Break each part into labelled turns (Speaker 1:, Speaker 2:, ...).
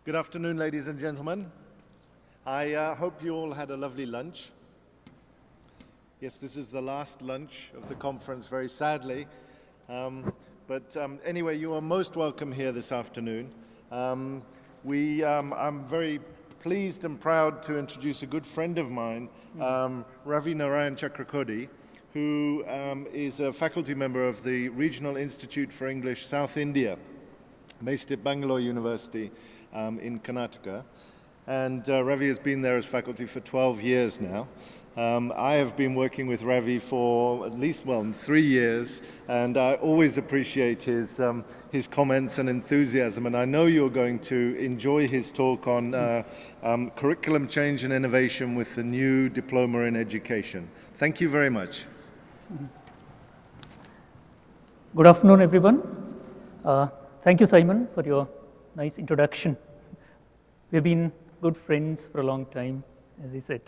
Speaker 1: Good afternoon, ladies and gentlemen. I hope you all had a lovely lunch. Yes, this is the last lunch of the conference, very sadly. Anyway, you are most welcome here this afternoon. I'm very pleased and proud to introduce a good friend of mine, Ravinarayan Chakrakodi, who is a faculty member of the Regional Institute for English South India, based at Bangalore University in Karnataka. And Ravi has been there as faculty for 12 years now. I have been working with Ravi for at least, 3 years, and I always appreciate his comments and enthusiasm. And I know you're going to enjoy his talk on curriculum change and innovation with the new diploma in education. Thank you very much.
Speaker 2: Good afternoon, everyone. Thank you, Simon, for your nice introduction. We've been good friends for a long time, as he said.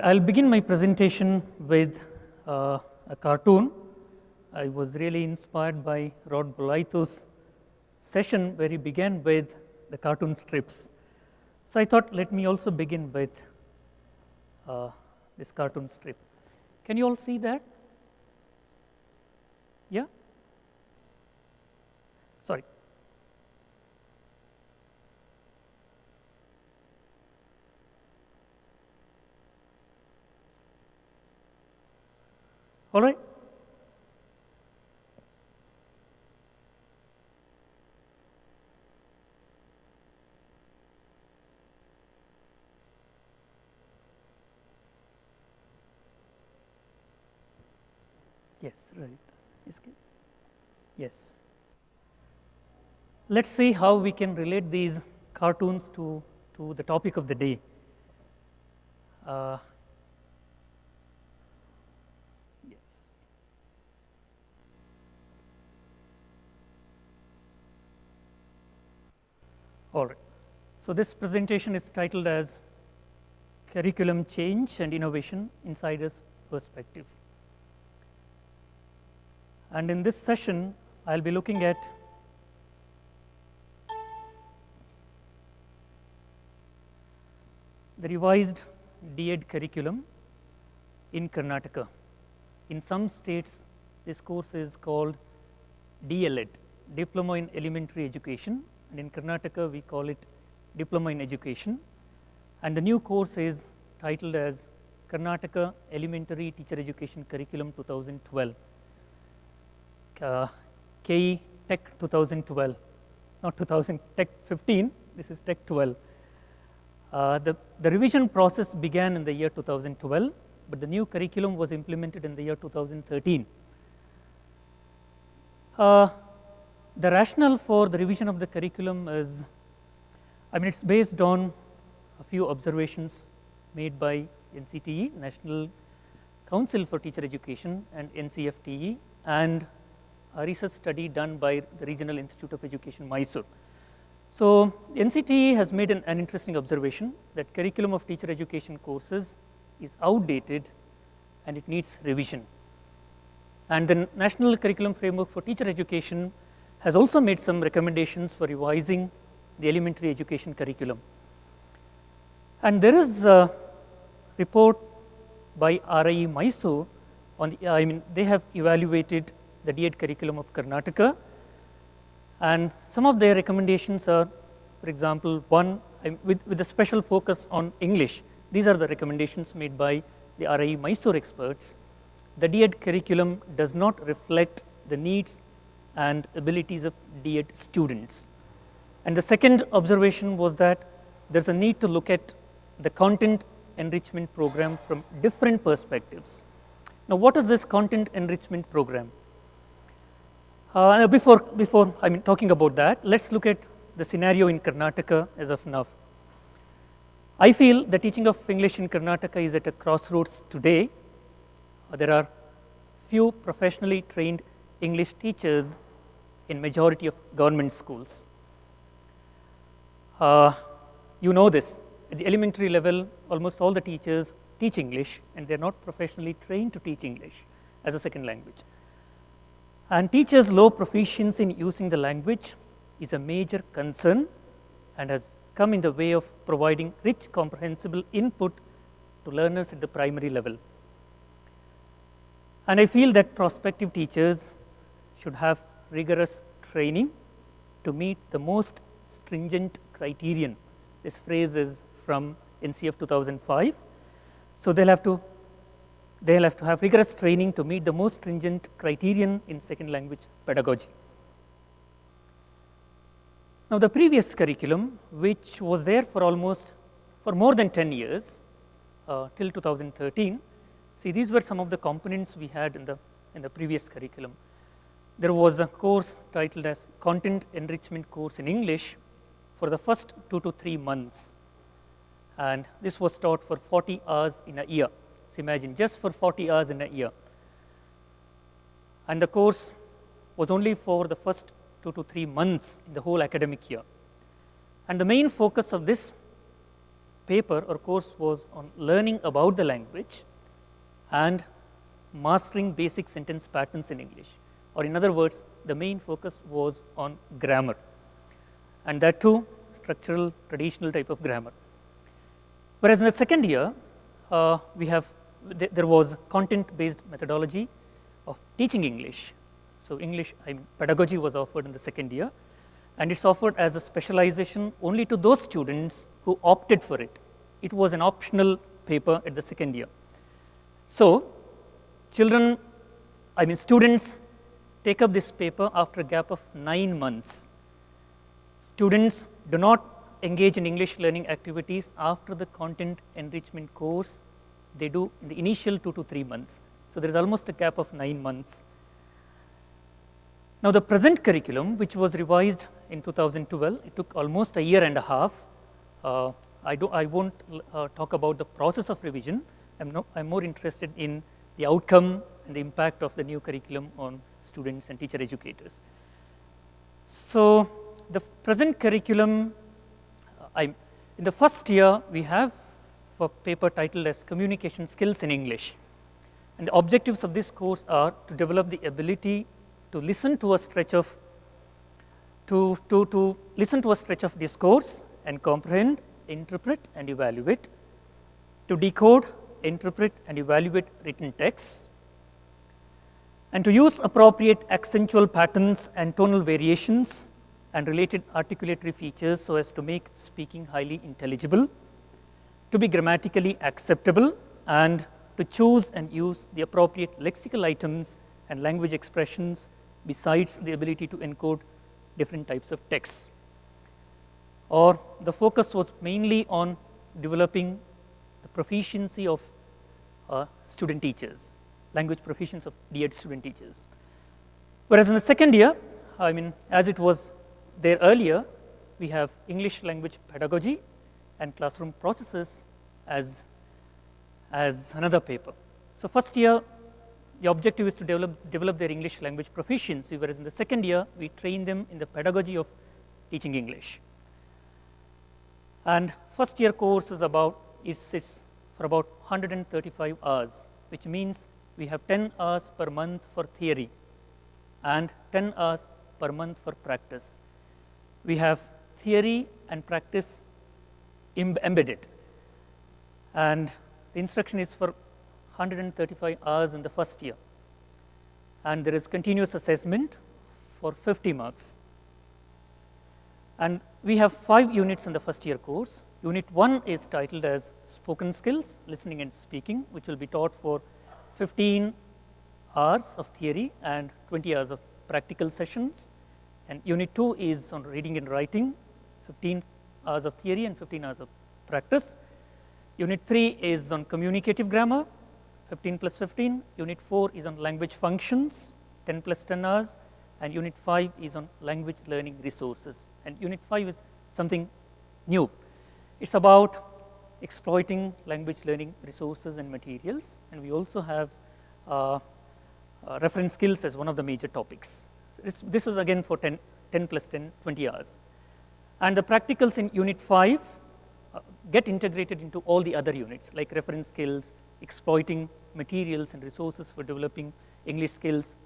Speaker 2: I'll begin my presentation with a cartoon. I was really inspired by Rod Bolaito's session where he began with the cartoon strips. So I thought, let me also begin with this cartoon strip. Can you all see that? Yeah? Sorry. All right. Yes, right. Yes. Let's see how we can relate these cartoons to the topic of the day. All right. So this presentation is titled as Curriculum Change and Innovation Insider's Perspective. And in this session, I'll be looking at the revised D.Ed curriculum in Karnataka. In some states, this course is called DLED, Diploma in Elementary Education, and in Karnataka we call it Diploma in Education, and the new course is titled as Karnataka Elementary Teacher Education Curriculum 2012, KE Tech 2012, not 2000, Tech 15, this is Tech 12. The revision process began in the year 2012, but the new curriculum was implemented in the year 2013. The rationale for the revision of the curriculum is, it's based on a few observations made by NCTE, National Council for Teacher Education, and NCFTE, and a research study done by the Regional Institute of Education, Mysore. So NCTE has made an interesting observation that curriculum of teacher education courses is outdated and it needs revision. And the National Curriculum Framework for Teacher Education has also made some recommendations for revising the elementary education curriculum. And there is a report by RIE Mysore on they have evaluated the D.Ed curriculum of Karnataka, and some of their recommendations are, for example, one with a special focus on English. These are the recommendations made by the RIE Mysore experts. The D.Ed curriculum does not reflect the needs and abilities of D.Ed students. And the second observation was that there's a need to look at the content enrichment program from different perspectives. Now, what is this content enrichment program? Before talking about that, let's look at the scenario in Karnataka as of now. I feel the teaching of English in Karnataka is at a crossroads today. There are few professionally trained English teachers in majority of government schools. You know this, at the elementary level, almost all the teachers teach English, and they're not professionally trained to teach English as a second language. And teachers' low proficiency in using the language is a major concern and has come in the way of providing rich comprehensible input to learners at the primary level. And I feel that prospective teachers should have rigorous training to meet the most stringent criterion. This phrase is from NCF 2005. So they'll have to have rigorous training to meet the most stringent criterion in second language pedagogy. Now the previous curriculum, which was there for more than 10 years, till 2013, see, these were some of the components we had in the previous curriculum. There was a course titled as Content Enrichment Course in English for the first 2 to 3 months, and this was taught for 40 hours in a year. So imagine, just for 40 hours in a year, and the course was only for the first 2 to 3 months in the whole academic year. And the main focus of this paper or course was on learning about the language and mastering basic sentence patterns in English, or in other words, the main focus was on grammar, and that too structural, traditional type of grammar. Whereas in the second year, there was content-based methodology of teaching English. So pedagogy was offered in the second year, and it's offered as a specialization only to those students who opted for it. It was an optional paper at the second year. So students take up this paper after a gap of 9 months. Students do not engage in English learning activities after the content enrichment course. They do in the initial 2 to 3 months. So there is almost a gap of 9 months. Now the present curriculum, which was revised in 2012, it took almost a year and a half. I won't talk about the process of revision. I'm more interested in the outcome and the impact of the new curriculum on students and teacher educators. So the present curriculum, in the first year, we have a paper titled as Communication Skills in English. And the objectives of this course are to develop the ability to listen to a stretch of discourse and comprehend, interpret and evaluate, to decode, interpret and evaluate written texts, and to use appropriate accentual patterns and tonal variations and related articulatory features so as to make speaking highly intelligible, to be grammatically acceptable, and to choose and use the appropriate lexical items and language expressions besides the ability to encode different types of texts. Or the focus was mainly on developing the proficiency of student teachers, language proficiency of DED student teachers. Whereas in the second year, as it was there earlier, we have English language pedagogy and classroom processes as another paper. So first year, the objective is to develop their English language proficiency, whereas in the second year, we train them in the pedagogy of teaching English. And first year course is for about 135 hours, which means we have 10 hours per month for theory and 10 hours per month for practice. We have theory and practice embedded, and the instruction is for 135 hours in the first year, and there is continuous assessment for 50 marks. And we have 5 units in the first year course. Unit 1 is titled as Spoken Skills, Listening and Speaking, which will be taught for 15 hours of theory and 20 hours of practical sessions. And Unit 2 is on Reading and Writing, 15 hours of theory and 15 hours of practice. Unit 3 is on Communicative Grammar, 15 plus 15. Unit 4 is on Language Functions, 10 plus 10 hours. And Unit 5 is on Language Learning Resources. And Unit 5 is something new. It's about exploiting language learning resources and materials. And we also have reference skills as one of the major topics. So this is again for 10 plus 10, 20 hours. And the practicals in Unit 5 get integrated into all the other units, like reference skills, exploiting materials and resources for developing English skills.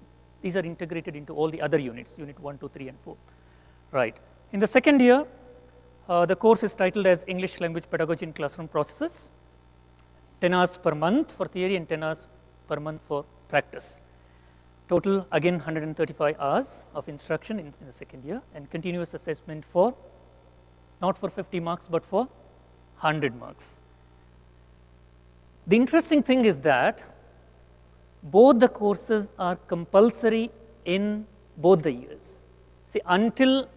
Speaker 2: These are integrated into all the other units, Unit 1, 2, 3, and 4. Right. In the second year, The course is titled as English Language Pedagogy in Classroom Processes, 10 hours per month for theory and 10 hours per month for practice. Total again 135 hours of instruction in the second year, and continuous assessment for not for 50 marks but for 100 marks. The interesting thing is that both the courses are compulsory in both the years. See, until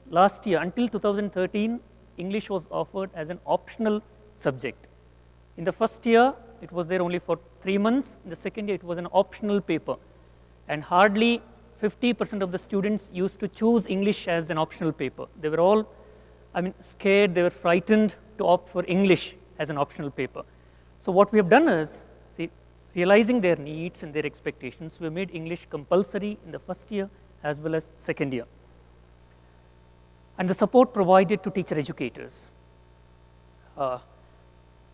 Speaker 2: last year, until 2013, English was offered as an optional subject. In the first year, it was there only for 3 months. In the second year, it was an optional paper. And hardly 50% of the students used to choose English as an optional paper. They were all, scared, they were frightened to opt for English as an optional paper. So what we have done is, realizing their needs and their expectations, we made English compulsory in the first year as well as second year. And the support provided to teacher educators.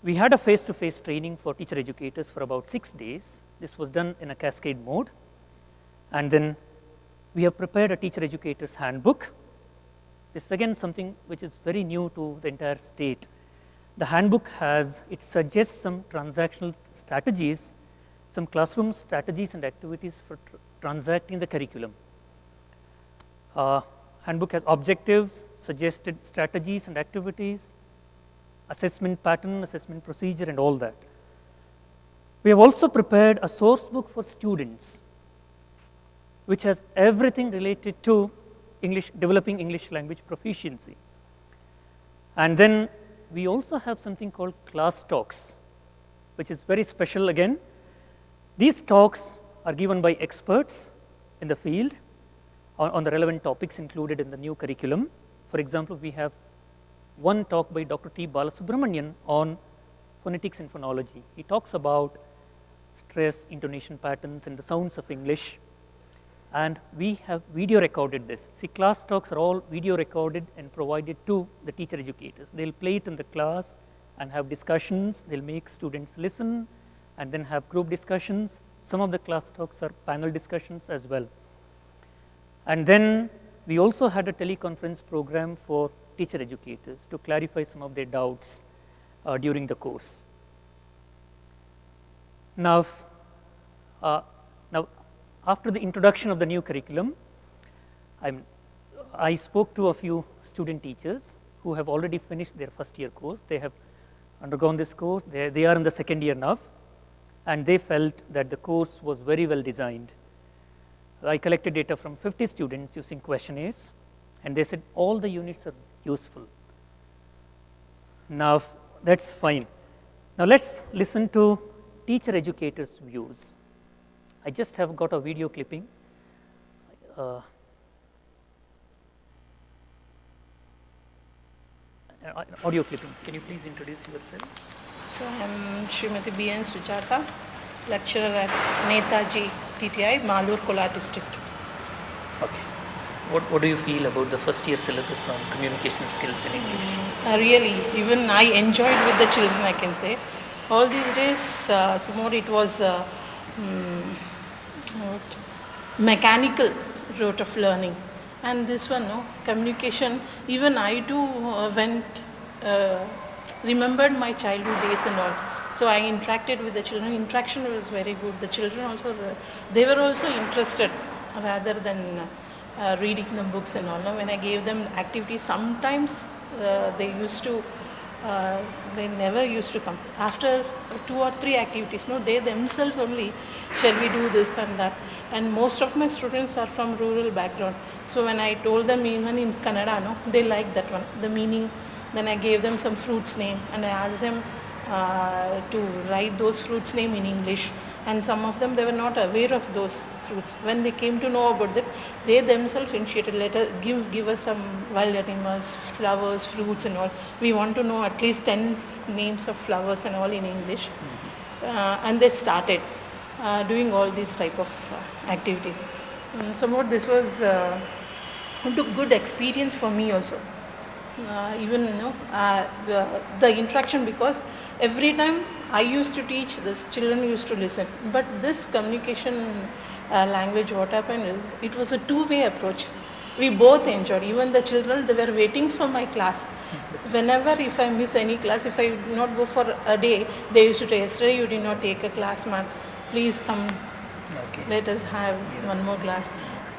Speaker 2: We had a face-to-face training for teacher educators for about 6 days. This was done in a cascade mode. And then we have prepared a teacher educator's handbook. This is again something which is very new to the entire state. The handbook it suggests some transactional strategies, some classroom strategies and activities for transacting the curriculum. Handbook has objectives, suggested strategies and activities, assessment pattern, assessment procedure, and all that. We have also prepared a source book for students, which has everything related to developing English language proficiency. And then we also have something called class talks, which is very special again. These talks are given by experts in the field on the relevant topics included in the new curriculum. For example, we have one talk by Dr. T. Balasubramanian on phonetics and phonology. He talks about stress, intonation patterns, and the sounds of English. And we have video recorded this. See, class talks are all video recorded and provided to the teacher educators. They'll play it in the class and have discussions. They'll make students listen and then have group discussions. Some of the class talks are panel discussions as well. And then we also had a teleconference program for teacher educators to clarify some of their doubts during the course. Now, after the introduction of the new curriculum, I spoke to a few student teachers who have already finished their first year course. They have undergone this course. They are in the second year now, and they felt that the course was very well designed. I collected data from 50 students using questionnaires, and they said all the units are useful. Now, that's fine. Now, let's listen to teacher educators' views. I just have got a video clipping. Audio clipping. Can you please introduce yourself?
Speaker 3: So I am Srimati B.N. Sujata, lecturer at Netaji TTI, Malur, Kolar district.
Speaker 2: Okay. What do you feel about the first year syllabus on communication skills in English?
Speaker 3: Really, even I enjoyed with the children, I can say. All these days, somewhat it was mechanical route of learning. And this one, communication, even I too remembered my childhood days and all. So I interacted with the children. Interaction was very good. The children also, they were also interested rather than reading the books and all. When I gave them activities, sometimes they never used to come. After 2 or 3 activities, they themselves only, shall we do this and that. And most of my students are from rural background. So when I told them even in Kannada, they liked that one, the meaning. Then I gave them some fruits name and I asked them to write those fruits name in English. And some of them, they were not aware of those fruits. When they came to know about that, they themselves initiated, give us some wild animals, flowers, fruits and all. We want to know at least 10 names of flowers and all in English. And they started doing all these type of activities. Somewhat this was a good experience for me also. The interaction, because every time I used to teach, this children used to listen. But this communication language, what happened is, it was a two-way approach. We both enjoyed. Even the children, they were waiting for my class. Whenever if I miss any class, if I do not go for a day, they used to say, yesterday you did not take a class, ma'am. Please come, let us have one more class.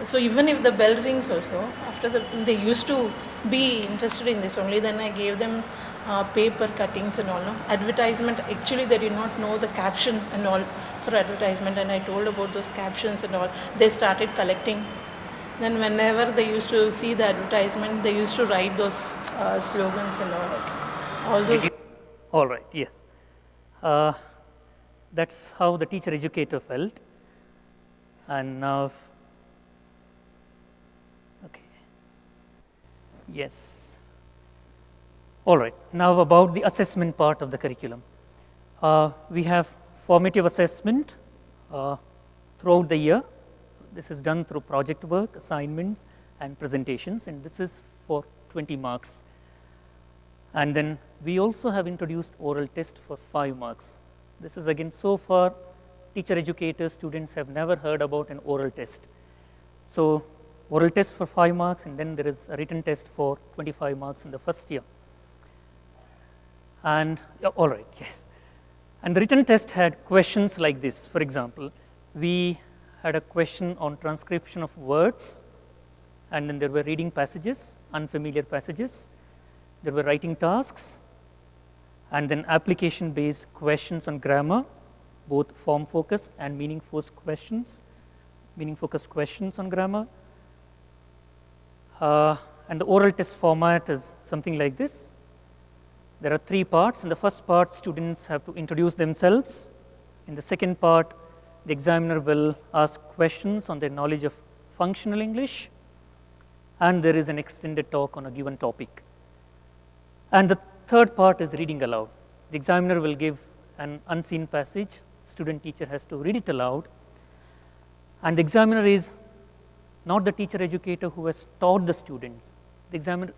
Speaker 3: So even if the bell rings also, after they used to be interested in this only. Then I gave them paper cuttings and all. No? Advertisement, actually they did not know the caption and all for advertisement, and I told about those captions and all. They started collecting. Then whenever they used to see the advertisement, they used to write those slogans and all those.
Speaker 2: All right, yes. That's how the teacher educator felt. And now, okay, yes. All right, now about the assessment part of the curriculum. We have formative assessment throughout the year. This is done through project work, assignments, and presentations, and this is for 20 marks. And then we also have introduced oral test for 5 marks. This is again, so far teacher educators, students have never heard about an oral test. So oral test for 5 marks, and then there is a written test for 25 marks in the first year. And all right, yes. And the written test had questions like this. For example, we had a question on transcription of words, and then there were reading passages, unfamiliar passages. There were writing tasks, and then application based questions on grammar, both form focused and meaning focused questions on grammar. And the oral test format is something like this. There are 3 parts. In the first part, students have to introduce themselves. In the second part, the examiner will ask questions on their knowledge of functional English, and there is an extended talk on a given topic. And the third part is reading aloud. The examiner will give an unseen passage. Student teacher has to read it aloud. And the examiner is not the teacher educator who has taught the students. The examiner,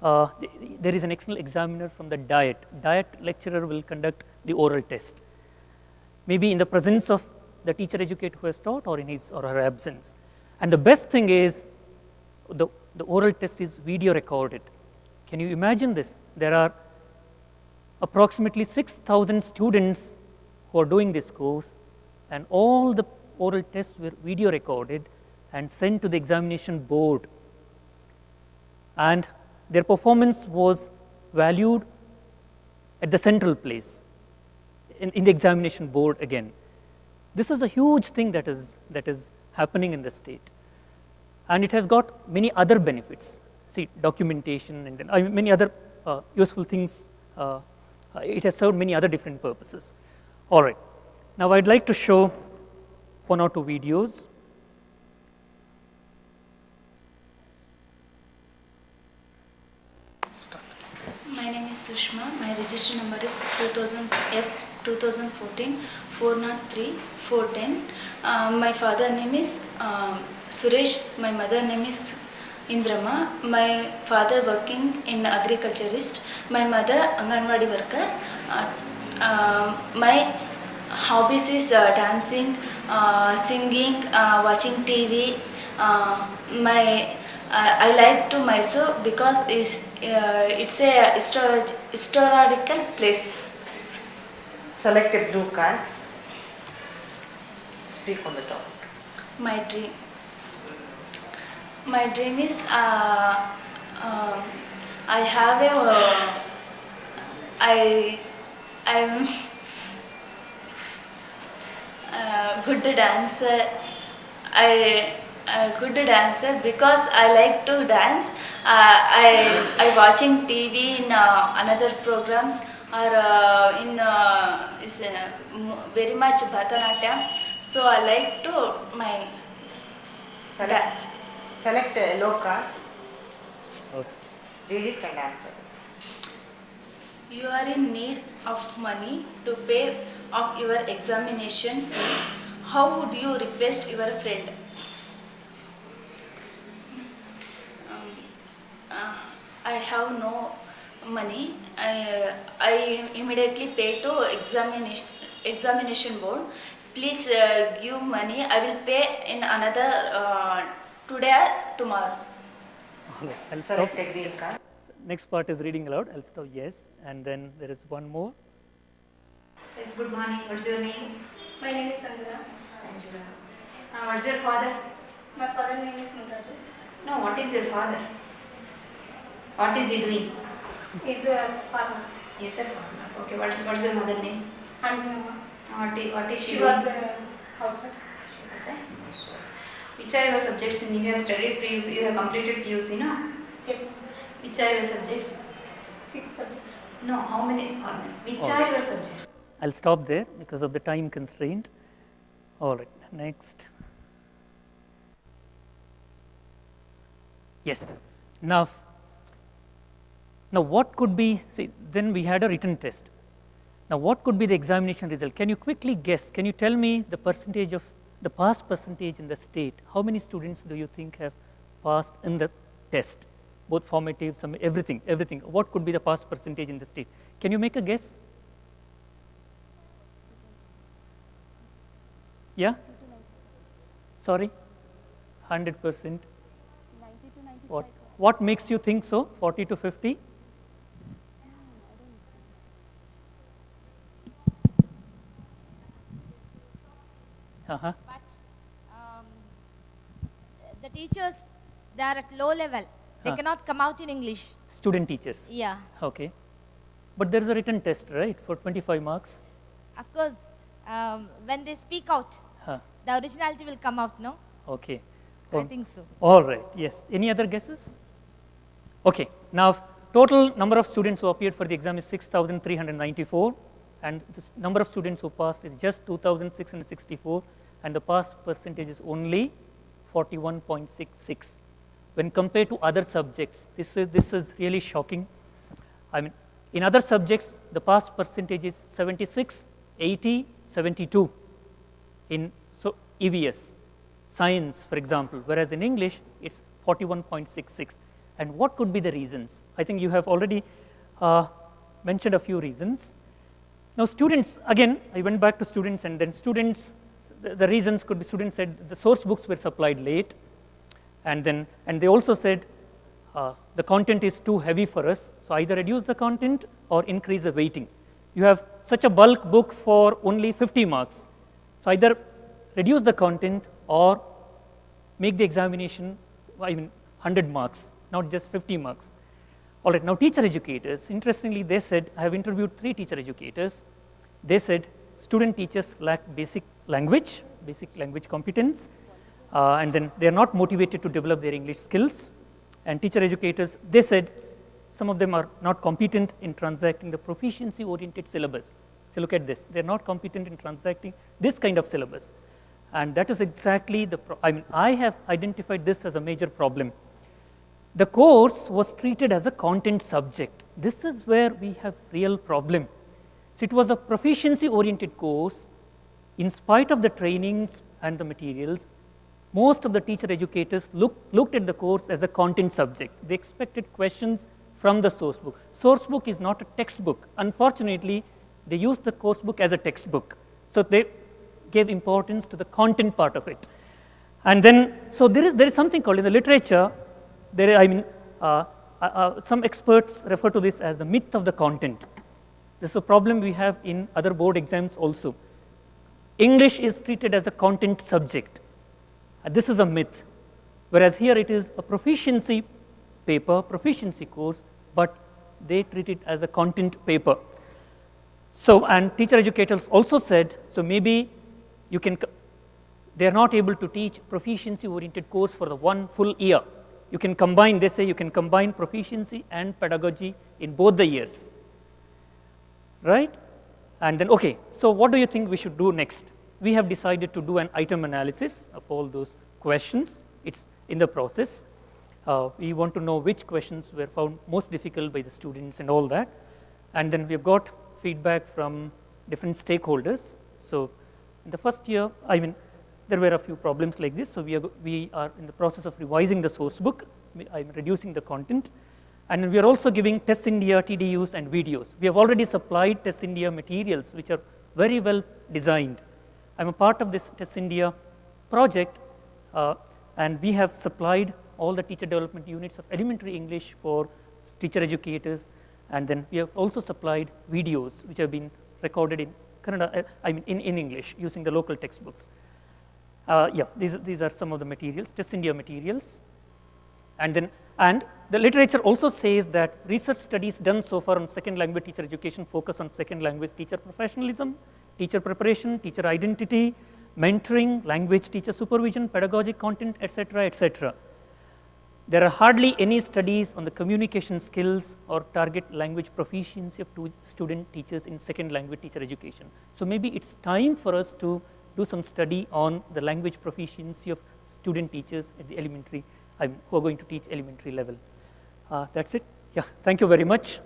Speaker 2: there is an external examiner from the diet. Diet lecturer will conduct the oral test, maybe in the presence of the teacher educator who has taught, or in his or her absence. And the best thing is the oral test is video recorded. Can you imagine this? There are approximately 6,000 students who are doing this course, and all the oral tests were video recorded and sent to the examination board. And their performance was valued at the central place in the examination board again. This is a huge thing that is happening in the state, and it has got many other benefits. See, documentation and then, many other useful things. It has served many other different purposes. All right, now I'd like to show 1 or 2 videos.
Speaker 4: My name is Sushma. My register number is 2014 403 410. My father name is Suresh. My mother name is Indrama. My father working in agriculturist. My mother Anganwadi worker. My hobbies is dancing, singing, watching TV. I like to Mysore because it's a historical place.
Speaker 5: Select a blue card. Speak on the topic.
Speaker 4: My dream is I have I'm good dancer. Good dancer because I like to dance. I watching TV in another programs or is very much Bharatanatyam. So I like to my dance.
Speaker 5: Select a yellow card.
Speaker 2: Okay.
Speaker 5: Read it and answer.
Speaker 4: You are in need of money to pay off your examination fees. How would you request your friend? I have no money. I immediately pay to examination board. Please give money. I will pay in another today or tomorrow.
Speaker 2: All right, I'll stop.
Speaker 5: Select a green card.
Speaker 2: Next part is reading aloud. I'll stop yes, and then there is one more.
Speaker 6: Yes, good morning. What's your name?
Speaker 7: My name is Sanjana.
Speaker 6: Angela. What's your father?
Speaker 7: My father name is Muntazu.
Speaker 6: No, what is your father? What is he doing?
Speaker 7: He's a farmer.
Speaker 6: Yes, sir. Farmer. Okay, what's your mother name?
Speaker 7: And my mama.
Speaker 6: What is she
Speaker 7: She
Speaker 6: doing?
Speaker 7: was a housewife.
Speaker 6: She was a housewife. Which are your subjects in you have studied PUC, you have completed PUC, no?
Speaker 7: Yes.
Speaker 6: Which are your subjects?
Speaker 7: 6 subjects.
Speaker 6: No, how many? Which
Speaker 2: All
Speaker 6: are
Speaker 2: right.
Speaker 6: your subjects?
Speaker 2: I'll stop there because of the time constraint. All right, next. Yes. Now what could be, see, then we had a written test. Now what could be the examination result? Can you quickly guess? Can you tell me the percentage of the pass percentage in the state? How many students do you think have passed in the test? Both formative, everything. What could be the pass percentage in the state? Can you make a guess? Yeah? Sorry? 100%?
Speaker 7: 90 to 95.
Speaker 2: What makes you think so? 40 to 50? Uh-huh.
Speaker 8: But the teachers, they are at low level. They cannot come out in English.
Speaker 2: Student teachers.
Speaker 8: Yeah.
Speaker 2: Okay. But there is a written test, right, for 25 marks?
Speaker 8: Of course, when they speak out,
Speaker 2: Huh.
Speaker 8: the originality will come out, no?
Speaker 2: Okay.
Speaker 8: I think so.
Speaker 2: All right. Yes. Any other guesses? Okay. Now, total number of students who appeared for the exam is 6,394, and the number of students who passed is just 2,664, and the pass percentage is only 41.66. When compared to other subjects, this is really shocking. I mean, in other subjects, the pass percentage is 76, 80, 72 in EVS, science, for example, whereas in English, it's 41.66. And what could be the reasons? I think you have already mentioned a few reasons. Now, students, again, I went back to students, and then students, the reasons could be, students said the source books were supplied late, and they also said the content is too heavy for us, so either reduce the content or increase the weighting. You have such a bulk book for only 50 marks, so either reduce the content or make the examination, 100 marks, not just 50 marks. All right, now teacher educators, interestingly, they said, I have interviewed 3 teacher educators, they said student teachers lack basic language competence, and then they are not motivated to develop their English skills. And teacher educators, they said some of them are not competent in transacting the proficiency oriented syllabus. So look at this, they are not competent in transacting this kind of syllabus. And that is exactly I have identified this as a major problem. The course was treated as a content subject. This is where we have real problem. So it was a proficiency oriented course. In spite of the trainings and the materials, most of the teacher educators looked at the course as a content subject. They expected questions from the source book. Source book is not a textbook. Unfortunately, they used the course book as a textbook. So they gave importance to the content part of it. And then, so there is something called in the literature, some experts refer to this as the myth of the content. This is a problem we have in other board exams also. English is treated as a content subject. This is a myth, whereas here it is a proficiency paper, proficiency course, but they treat it as a content paper. So, and teacher educators also said, so maybe they are not able to teach proficiency oriented course for the one full year. You can combine, they say you can combine proficiency and pedagogy in both the years, right? And then, okay, so what do you think we should do next? We have decided to do an item analysis of all those questions. It's in the process. We want to know which questions were found most difficult by the students and all that. And then we've got feedback from different stakeholders. So in the first year, there were a few problems like this. So we are in the process of revising the source book. I'm reducing the content. And we are also giving Test India TDUs and videos. We have already supplied Test India materials, which are very well designed. I'm a part of this Test India project, and we have supplied all the teacher development units of elementary English for teacher educators, and then we have also supplied videos which have been recorded in Kannada, in English using the local textbooks. Yeah, these are some of the materials, Test India materials. And the literature also says that research studies done so far on second language teacher education focus on second language teacher professionalism, teacher preparation, teacher identity, mentoring, language teacher supervision, pedagogic content, etc., etc. There are hardly any studies on the communication skills or target language proficiency of student teachers in second language teacher education. So maybe it's time for us to do some study on the language proficiency of student teachers at the elementary, who are going to teach elementary level. That's it. Yeah, thank you very much.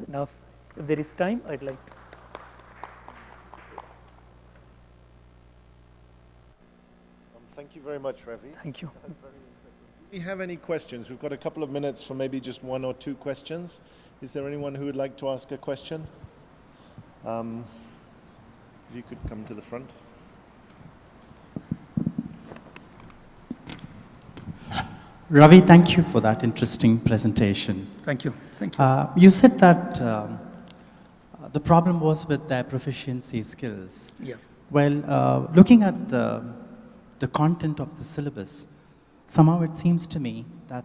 Speaker 2: Now, if there is time, I'd like to.
Speaker 1: Thank you very much, Ravi.
Speaker 2: Thank you.
Speaker 1: Do we have any questions? We've got a couple of minutes for maybe just one or two questions. Is there anyone who would like to ask a question? If you could come to the front.
Speaker 9: Ravi, thank you for that interesting presentation.
Speaker 2: Thank you. Thank you.
Speaker 9: You said that the problem was with their proficiency skills.
Speaker 2: Yeah.
Speaker 9: Well, looking at the content of the syllabus, somehow it seems to me that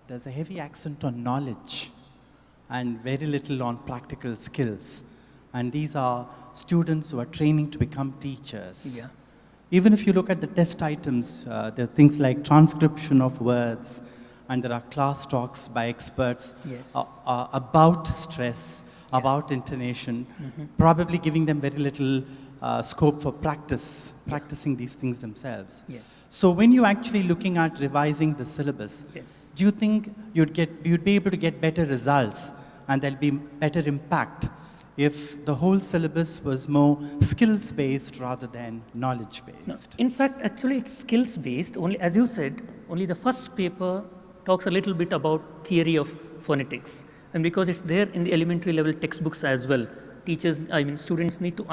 Speaker 9: there's a heavy accent on knowledge and very little on practical skills. And these are students who are training to become teachers.
Speaker 2: Yeah.
Speaker 9: Even if you look at the test items, there are things like transcription of words, and there are class talks by experts
Speaker 2: Yes.
Speaker 9: about stress, about intonation, probably giving them very little scope for practicing these things themselves.
Speaker 2: Yes.
Speaker 9: So when you're actually looking at revising the syllabus,
Speaker 2: Yes.
Speaker 9: do you think you'd be able to get better results and there'll be better impact if the whole syllabus was more skills-based rather than knowledge-based?
Speaker 2: No, in fact, actually it's skills-based. Only, as you said, only the first paper talks a little bit about theory of phonetics. And because it's there in the elementary level textbooks as well, teachers, students need to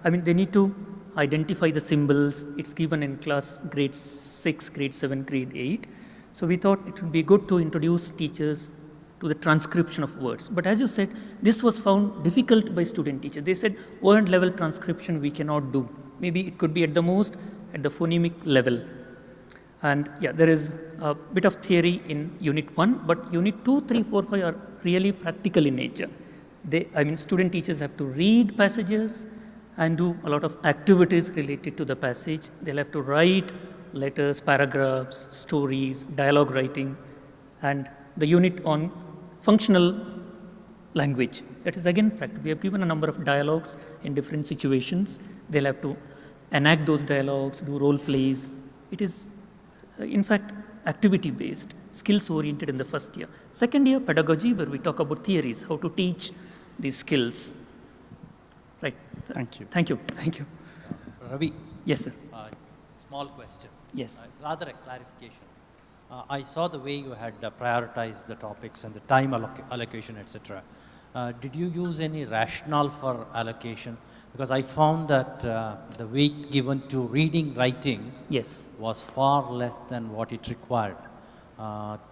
Speaker 2: they need to identify the symbols. It's given in class grade 6, grade 7, grade 8. So we thought it would be good to introduce teachers to the transcription of words. But as you said, this was found difficult by student teachers. They said word level transcription we cannot do. Maybe it could be at the most at the phonemic level. And yeah, there is a bit of theory in unit 1, but unit 2, 3, 4, 5 are really practical in nature. Student teachers have to read passages and do a lot of activities related to the passage. They'll have to write letters, paragraphs, stories, dialogue writing, and the unit on functional language. That is again practical. We have given a number of dialogues in different situations. They'll have to enact those dialogues, do role plays. It is, in fact, activity-based, skills-oriented in the first year. Second year, pedagogy, where we talk about theories, how to teach these skills. Right.
Speaker 9: Thank you.
Speaker 2: Thank you. Thank you.
Speaker 10: Ravi.
Speaker 2: Yes, sir.
Speaker 10: Small question.
Speaker 2: Yes.
Speaker 10: Rather a clarification. I saw the way you had prioritized the topics and the time allocation, etc. Did you use any rationale for allocation? Because I found that the weight given to reading, writing
Speaker 2: Yes.
Speaker 10: was far less than what it required.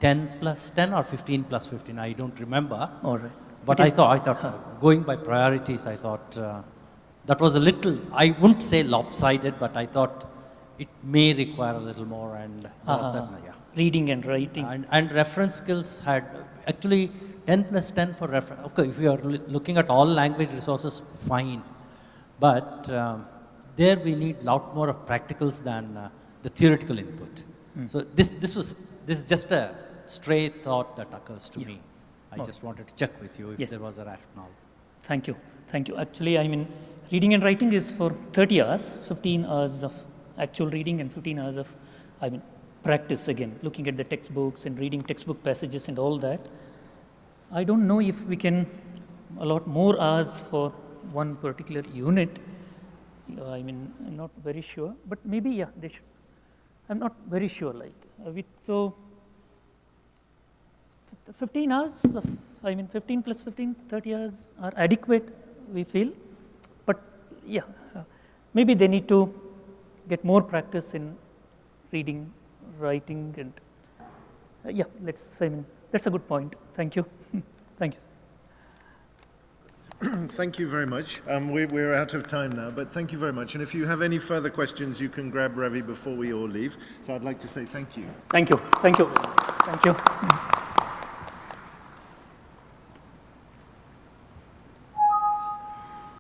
Speaker 10: 10 plus 10 or 15 plus 15, I don't remember.
Speaker 2: All right.
Speaker 10: But I thought going by priorities, I thought that was a little, I wouldn't say lopsided, but I thought it may require a little more, and certainly, yeah.
Speaker 2: Reading and writing.
Speaker 10: And reference skills had actually 10 plus 10 for reference. Okay, if you are looking at all language resources, fine. But there we need a lot more of practicals than the theoretical input. So this is just a stray thought that occurs to me. I just wanted to check with you if there was a rationale.
Speaker 2: Thank you. Thank you. Actually, reading and writing is for 30 hours, 15 hours of actual reading and 15 hours of, practice again, looking at the textbooks and reading textbook passages and all that. I don't know if we can allot more hours for one particular unit. I'm not very sure, but maybe, yeah, they should. I'm not very sure, so 15 hours of, 15 plus 15, 30 hours are adequate, we feel. But yeah, maybe they need to get more practice in reading, writing, and yeah, I mean, that's a good point. Thank you. Thank you.
Speaker 1: Thank you very much. We're out of time now, but thank you very much. And if you have any further questions, you can grab Ravi before we all leave. So I'd like to say thank you.
Speaker 2: Thank you. Thank you. Thank you.